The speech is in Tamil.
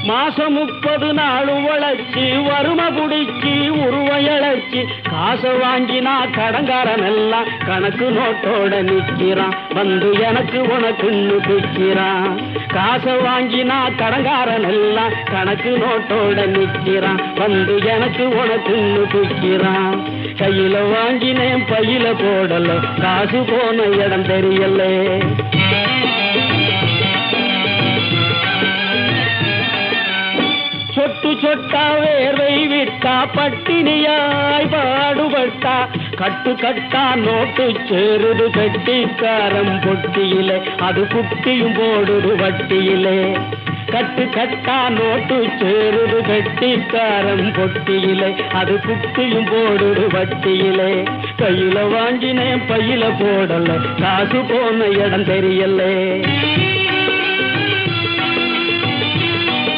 மாசம் 30 நாள் உழைச்சி வறுமை புடிச்சி உருவையழைச்சி காசை வாங்கினா கடங்காரன் எல்லாம் கணக்கு நோட்டோட நிக்கிறான். வந்து எனக்கு உனக்குன்னு பிக்கிறான். காசை வாங்கினா கடங்காரன் எல்லாம் கணக்கு நோட்டோட நிக்கிறான். வந்து எனக்கு உனக்குன்னு பிக்கிறான். கையில வாங்கினேன் பையில போடல, காசு போன இடம் தெரியல. சொட்டு சொட்டா வேர்வை விட்டா பட்டினியாய் பாடுபட்டா கட்டு கட்டா நோட்டு சேருது கட்டிக்காரம் பொட்டியிலே, அது குட்டியும் போடுது வட்டியிலே. கட்டு கட்டா நோட்டு சேருது கட்டிக்காரம் பொட்டியிலே, அது குட்டியும் போடுது வட்டியிலே. கையில வாங்கினேன் பையில போடல, காசு போன இடம் தெரியல.